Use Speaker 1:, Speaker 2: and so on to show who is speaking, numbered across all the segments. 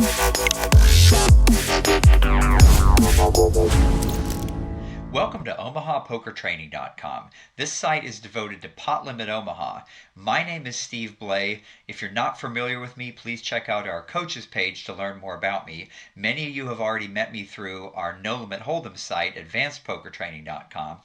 Speaker 1: Welcome to OmahaPokerTraining.com. This site is devoted to Pot-Limit Omaha. My name is Steve Blay. If you're not familiar with me, please check out our coaches page to learn more about me. Many of you have already met me through our No Limit Hold'em site, AdvancedPokerTraining.com.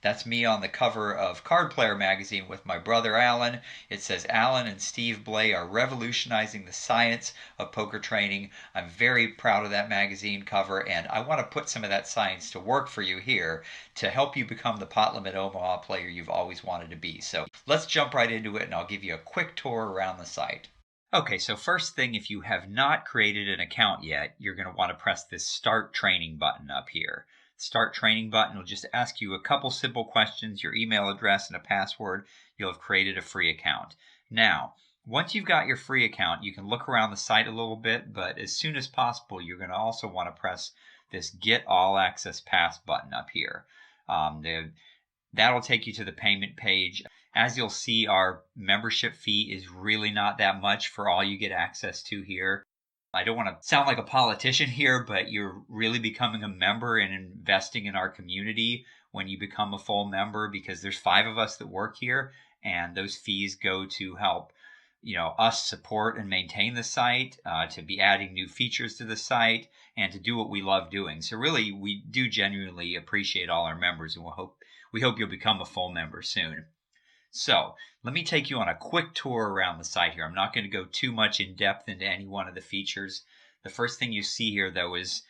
Speaker 1: That's me on the cover of Card Player magazine with my brother Alan. It says Alan and Steve Blay are revolutionizing the science of poker training. I'm very proud of that magazine cover, and I want to put some of that science to work for you here to help you become the Pot-Limit Omaha player you've always wanted to be. So let's jump right into it, and I'll give you a quick tour around the site. Okay, so first thing, if you have not created an account yet, you're going to want to press this Start Training button up here. Start Training button will just ask you a couple simple questions, your email address and a password. You'll have created a free account. Now, once you've got your free account, you can look around the site a little bit, but as soon as possible, you're going to also want to press this Get All Access Pass button up here. That'll take you to the payment page. As you'll see, our membership fee is really not that much for all you get access to here. I don't want to sound like a politician here, but you're really becoming a member and investing in our community when you become a full member, because there's 5 of us that work here, and those fees go to help us support and maintain the site, to be adding new features to the site, and to do what we love doing. So really, we do genuinely appreciate all our members, and we hope you'll become a full member soon. So let me take you on a quick tour around the site here. I'm not going to go too much in depth into any one of the features. The first thing you see here, though, is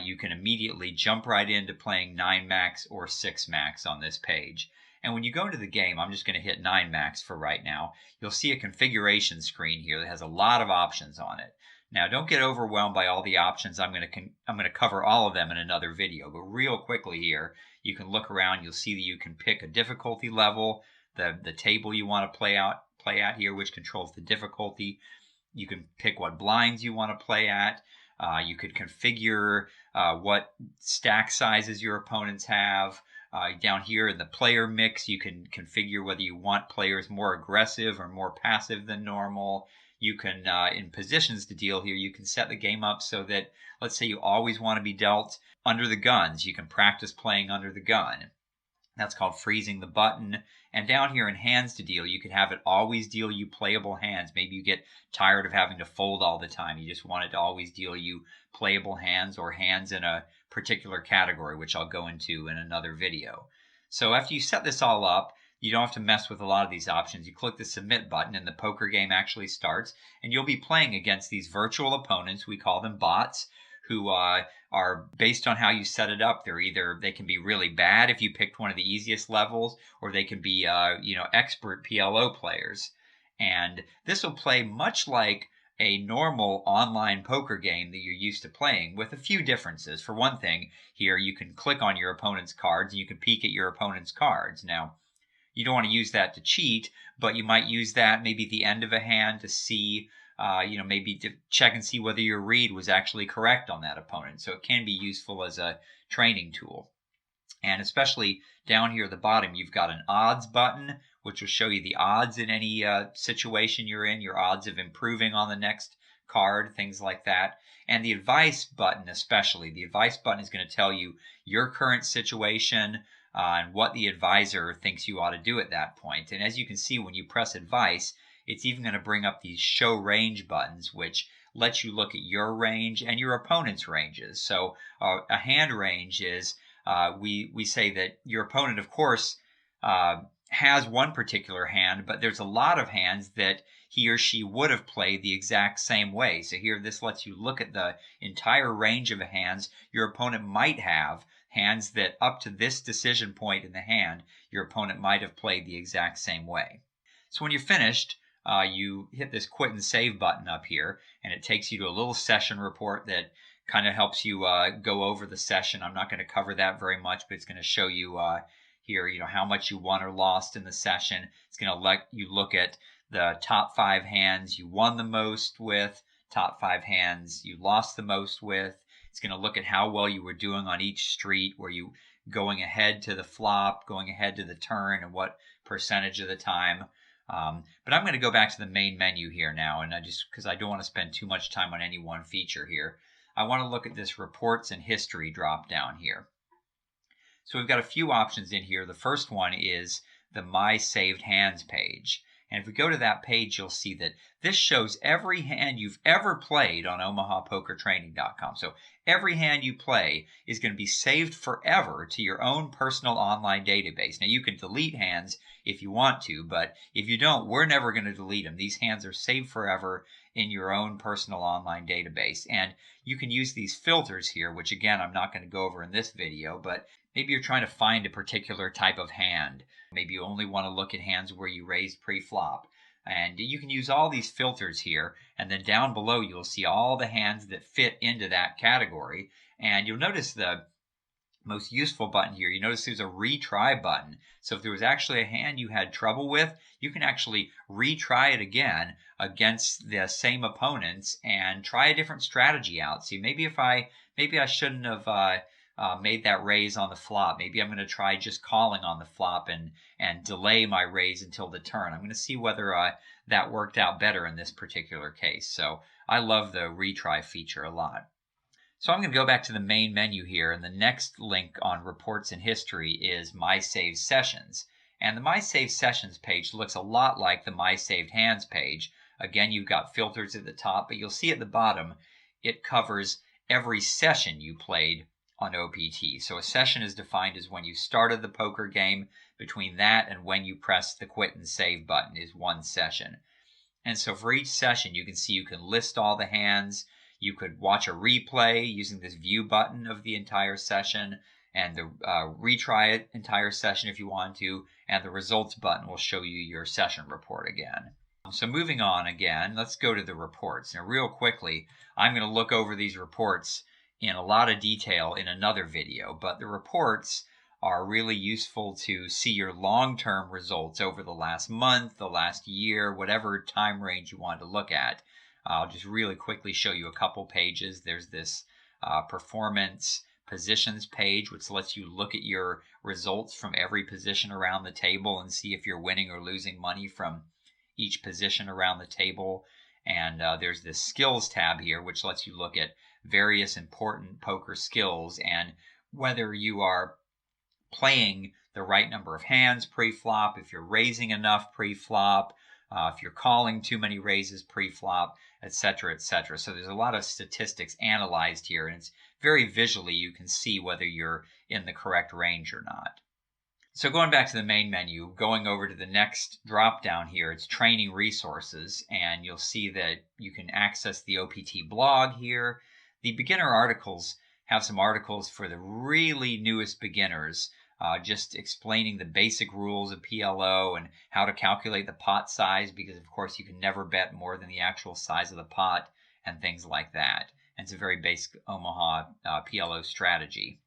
Speaker 1: you can immediately jump right into playing 9 max or 6 max on this page. And when you go into the game, I'm just going to hit 9 max for right now. You'll see a configuration screen here that has a lot of options on it. Now, don't get overwhelmed by all the options. I'm going to cover all of them in another video. But real quickly here, you can look around. You'll see that you can pick a difficulty level, the table you want to play at here, which controls the difficulty. You can pick what blinds you want to play at. You could configure what stack sizes your opponents have. Down here in the player mix, you can configure whether you want players more aggressive or more passive than normal. You can, in positions to deal here, you can set the game up so that, let's say you always want to be dealt under the guns. You can practice playing under the gun. That's called freezing the button. And down here in hands to deal, you can have it always deal you playable hands. Maybe you get tired of having to fold all the time. You just want it to always deal you playable hands, or hands in a particular category, which I'll go into in another video. So after you set this all up, you don't have to mess with a lot of these options. You click the submit button and the poker game actually starts, and you'll be playing against these virtual opponents. We call them bots, who are based on how you set it up. They can be really bad if you picked one of the easiest levels, or they can be expert PLO players. And this will play much like a normal online poker game that you're used to playing, with a few differences. For one thing, here you can click on your opponent's cards and you can peek at your opponent's cards. Now, you don't want to use that to cheat, but you might use that maybe at the end of a hand to see maybe to check and see whether your read was actually correct on that opponent. So it can be useful as a training tool. And especially down here at the bottom, you've got an odds button, which will show you the odds in any situation you're in, your odds of improving on the next card, things like that. And the advice button especially. The advice button is going to tell you your current situation and what the advisor thinks you ought to do at that point. And as you can see, when you press advice, it's even going to bring up these show range buttons, which lets you look at your range and your opponent's ranges. So a hand range is, we say that your opponent, of course, has one particular hand, but there's a lot of hands that he or she would have played the exact same way. So here, this lets you look at the entire range of hands your opponent might have, hands that up to this decision point in the hand, your opponent might have played the exact same way. So when you're finished, you hit this quit and save button up here, and it takes you to a little session report that kind of helps you go over the session. I'm not going to cover that very much, but it's going to show you here, how much you won or lost in the session. It's going to let you look at the top 5 hands you won the most with, top 5 hands you lost the most with. It's going to look at how well you were doing on each street. Were you going ahead to the flop, going ahead to the turn, and what percentage of the time? But I'm going to go back to the main menu here now, and because I don't want to spend too much time on any one feature here, I want to look at this reports and history drop down here. So we've got a few options in here. The first one is the My Saved Hands page. And if we go to that page, you'll see that this shows every hand you've ever played on OmahaPokerTraining.com. So every hand you play is going to be saved forever to your own personal online database. Now, you can delete hands if you want to, but if you don't, we're never going to delete them. These hands are saved forever in your own personal online database. And you can use these filters here, which again, I'm not going to go over in this video, but maybe you're trying to find a particular type of hand. Maybe you only want to look at hands where you raised pre-flop. And you can use all these filters here. And then down below, you'll see all the hands that fit into that category. And you'll notice the most useful button here. You notice there's a retry button. So if there was actually a hand you had trouble with, you can actually retry it again against the same opponents and try a different strategy out. See, maybe I shouldn't have made that raise on the flop. Maybe I'm going to try just calling on the flop and delay my raise until the turn. I'm going to see whether that worked out better in this particular case. So I love the retry feature a lot. So I'm going to go back to the main menu here, and the next link on reports and history is My Saved Sessions. And the My Saved Sessions page looks a lot like the My Saved Hands page. Again, you've got filters at the top, but you'll see at the bottom it covers every session you played on OPT. So a session is defined as when you started the poker game. Between that and when you press the quit and save button is one session. And so for each session, you can see you can list all the hands. You could watch a replay using this view button of the entire session, and the retry it entire session if you want to, and the results button will show you your session report again. So moving on again, let's go to the reports. Now real quickly, I'm going to look over these reports in a lot of detail in another video, but the reports are really useful to see your long-term results over the last month, the last year, whatever time range you want to look at. I'll just really quickly show you a couple pages. There's this performance positions page, which lets you look at your results from every position around the table and see if you're winning or losing money from each position around the table. And there's this skills tab here, which lets you look at various important poker skills and whether you are playing the right number of hands pre-flop, if you're raising enough pre-flop, if you're calling too many raises pre-flop, etc., etc. So there's a lot of statistics analyzed here, and it's very visually you can see whether you're in the correct range or not. So going back to the main menu, going over to the next drop down here, it's training resources, and you'll see that you can access the OPT blog here. The beginner articles have some articles for the really newest beginners, just explaining the basic rules of PLO and how to calculate the pot size, because of course you can never bet more than the actual size of the pot and things like that. And it's a very basic Omaha PLO strategy.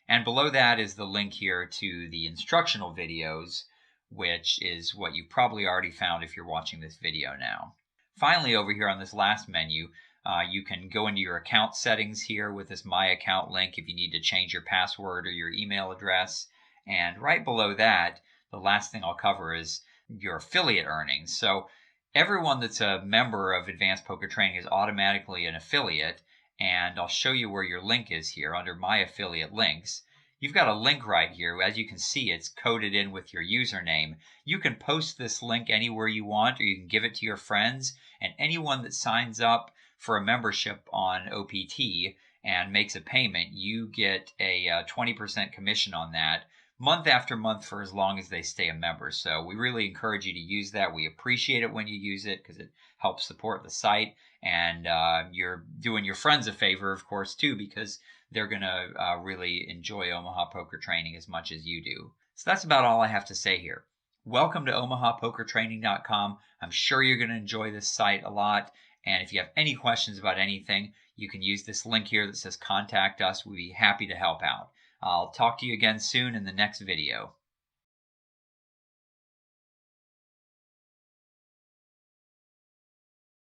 Speaker 1: And below that is the link here to the instructional videos, which is what you probably already found if you're watching this video now. Finally, over here on this last menu, you can go into your account settings here with this My Account link if you need to change your password or your email address. And right below that, the last thing I'll cover is your affiliate earnings. So everyone that's a member of Advanced Poker Training is automatically an affiliate. And I'll show you where your link is here under My Affiliate Links. You've got a link right here. As you can see, it's coded in with your username. You can post this link anywhere you want, or you can give it to your friends. And anyone that signs up for a membership on OPT and makes a payment, you get a 20% commission on that month after month for as long as they stay a member. So we really encourage you to use that. We appreciate it when you use it because it helps support the site. And you're doing your friends a favor, of course, too, because they're going to really enjoy Omaha Poker Training as much as you do. So that's about all I have to say here. Welcome to OmahaPokerTraining.com. I'm sure you're going to enjoy this site a lot. And if you have any questions about anything, you can use this link here that says Contact Us. We'd be happy to help out. I'll talk to you again soon in the next video.